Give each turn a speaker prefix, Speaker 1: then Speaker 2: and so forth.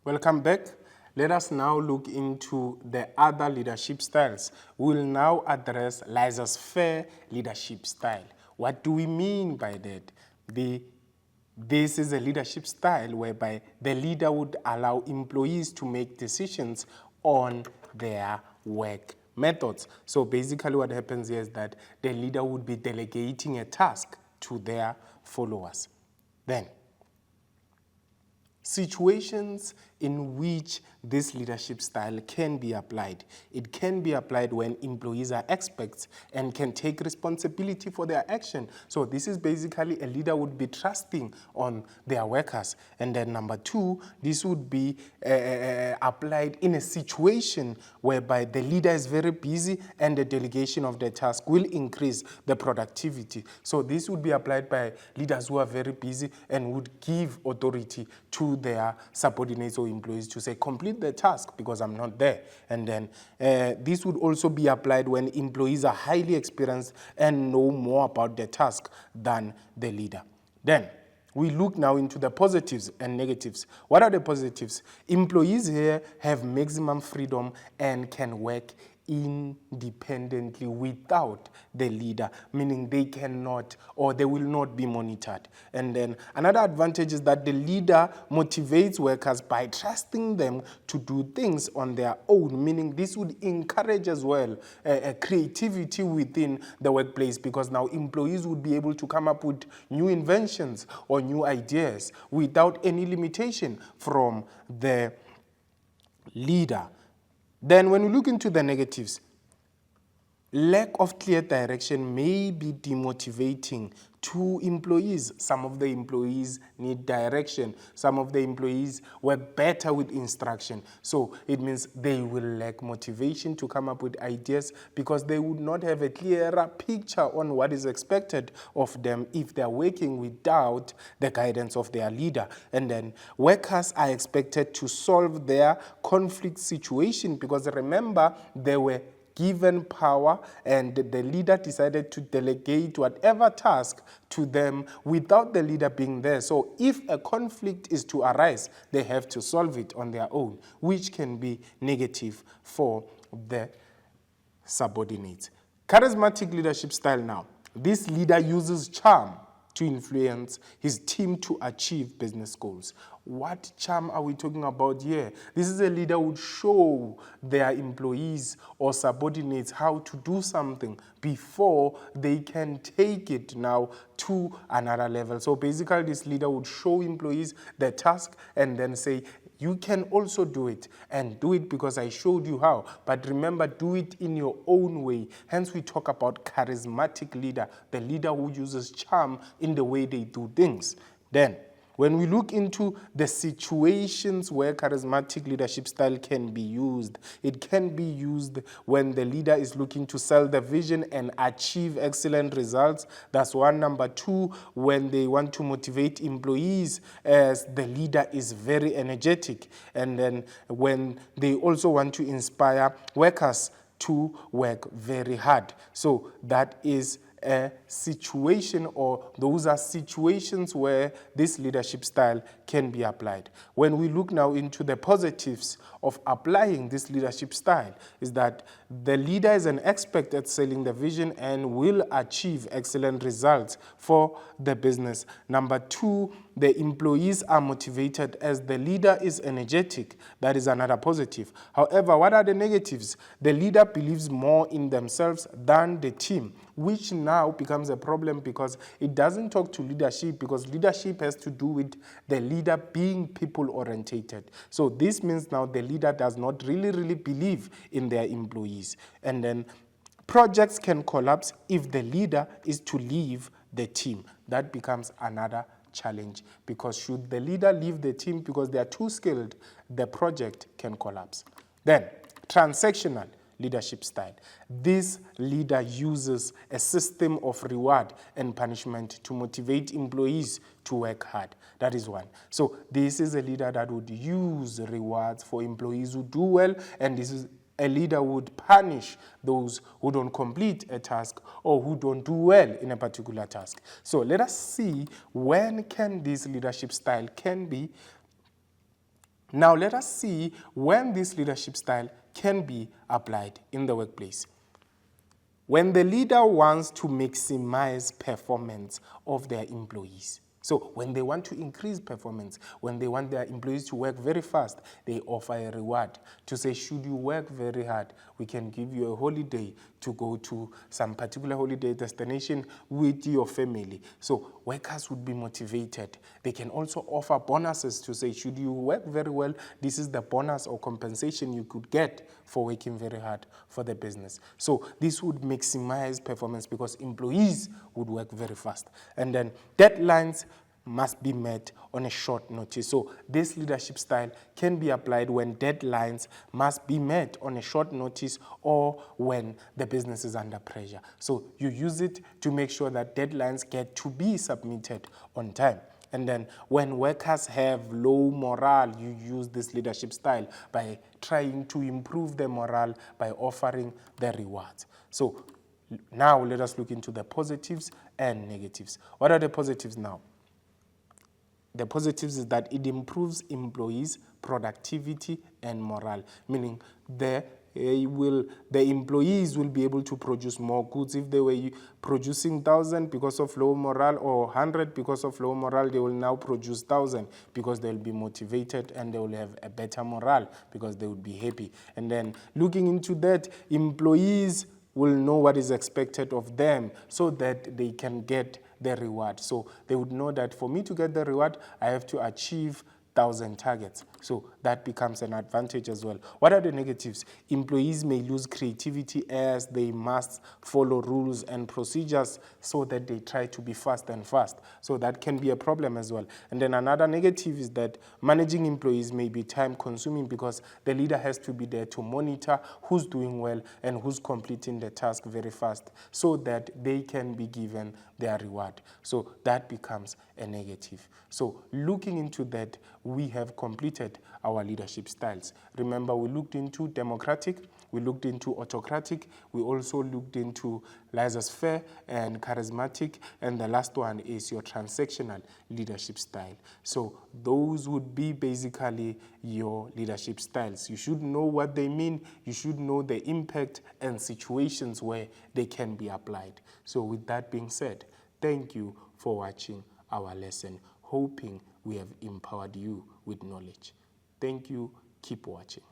Speaker 1: Welcome back. Let us now look into the other leadership styles. We will now address laissez-faire leadership style. What do we mean by that? This is a leadership style whereby the leader would allow employees to make decisions on their work methods. So basically what happens here is that the leader would be delegating a task to their followers. Then, situations in which this leadership style can be applied. It can be applied when employees are experts and can take responsibility for their action. So this is basically a leader would be trusting on their workers. And then number two, this would be applied in a situation whereby the leader is very busy and the delegation of the task will increase the productivity. So this would be applied by leaders who are very busy and would give authority to their subordinates or employees to say, complete the task because I'm not there. And then this would also be applied when employees are highly experienced and know more about the task than the leader. Then we look now into the positives and negatives. What are the positives? Employees here have maximum freedom and can work independently without the leader, meaning they cannot or they will not be monitored. And then another advantage is that the leader motivates workers by trusting them to do things on their own, meaning this would encourage as well creativity within the workplace, because now employees would be able to come up with new inventions or new ideas without any limitation from the leader. Then when we look into the negatives, lack of clear direction may be demotivating to employees. Some of the employees need direction. Some of the employees work better with instruction. So it means they will lack motivation to come up with ideas because they would not have a clearer picture on what is expected of them if they're working without the guidance of their leader. And then workers are expected to solve their conflict situation because remember, they were given power and the leader decided to delegate whatever task to them without the leader being there. So if a conflict is to arise, they have to solve it on their own, which can be negative for the subordinates. Charismatic leadership style now. This leader uses charm to influence his team to achieve business goals. What charm are we talking about here? This is a leader who would show their employees or subordinates how to do something before they can take it now to another level. So basically this leader would show employees the task and then say, you can also do it, and do it because I showed you how. But remember, do it in your own way. Hence, we talk about charismatic leader, the leader who uses charm in the way they do things. Then, when we look into the situations where charismatic leadership style can be used, it can be used when the leader is looking to sell the vision and achieve excellent results. That's one. Number two, when they want to motivate employees as the leader is very energetic. And then when they also want to inspire workers to work very hard. So that is a situation, or those are situations where this leadership style can be applied. When we look now into the positives of applying this leadership style, is that the leader is an expert at selling the vision and will achieve excellent results for the business. Number two, the employees are motivated as the leader is energetic. That is another positive. However, what are the negatives? The leader believes more in themselves than the team, which now becomes a problem because it doesn't talk to leadership, because leadership has to do with the leader being people-orientated. So this means now the leader does not really believe in their employees. And then projects can collapse if the leader is to leave the team. That becomes another challenge, because should the leader leave the team because they are too skilled, the project can collapse. Then, transactional leadership style. This leader uses a system of reward and punishment to motivate employees to work hard. That is one. So this is a leader that would use rewards for employees who do well, and this is a leader would punish those who don't complete a task or who don't do well in a particular task. So let us see when can this leadership style can be Now let us see when this leadership style can be applied in the workplace. When the leader wants to maximize performance of their employees. So when they want to increase performance, when they want their employees to work very fast, they offer a reward to say, should you work very hard, we can give you a holiday to go to some particular holiday destination with your family. So workers would be motivated. They can also offer bonuses to say, should you work very well, this is the bonus or compensation you could get for working very hard for the business. So this would maximize performance because employees would work very fast. And then deadlines must be met on a short notice. So this leadership style can be applied when deadlines must be met on a short notice or when the business is under pressure. So you use it to make sure that deadlines get to be submitted on time. And then when workers have low morale, you use this leadership style by trying to improve the morale by offering the rewards. So now let us look into the positives and negatives. What are the positives now? The positives is that it improves employees' productivity and morale, meaning the employees will be able to produce more goods. If they were producing 1,000 because of low morale or 100 because of low morale, they will now produce 1,000 because they'll be motivated and they will have a better morale because they would be happy. And then looking into that, employees will know what is expected of them so that they can get the reward. So they would know that for me to get the reward, I have to achieve 1,000 targets. So that becomes an advantage as well. What are the negatives? Employees may lose creativity as they must follow rules and procedures so that they try to be fast and fast. So that can be a problem as well. And then another negative is that managing employees may be time consuming because the leader has to be there to monitor who's doing well and who's completing the task very fast so that they can be given their reward. So that becomes a negative. So looking into that, we have completed our leadership styles. Remember, we looked into democratic, we looked into autocratic, we also looked into laissez-faire and charismatic, and the last one is your transactional leadership style. So those would be basically your leadership styles. You should know what they mean, you should know the impact and situations where they can be applied. So with that being said, thank you for watching our lesson, hoping we have empowered you with knowledge. Thank you. Keep watching.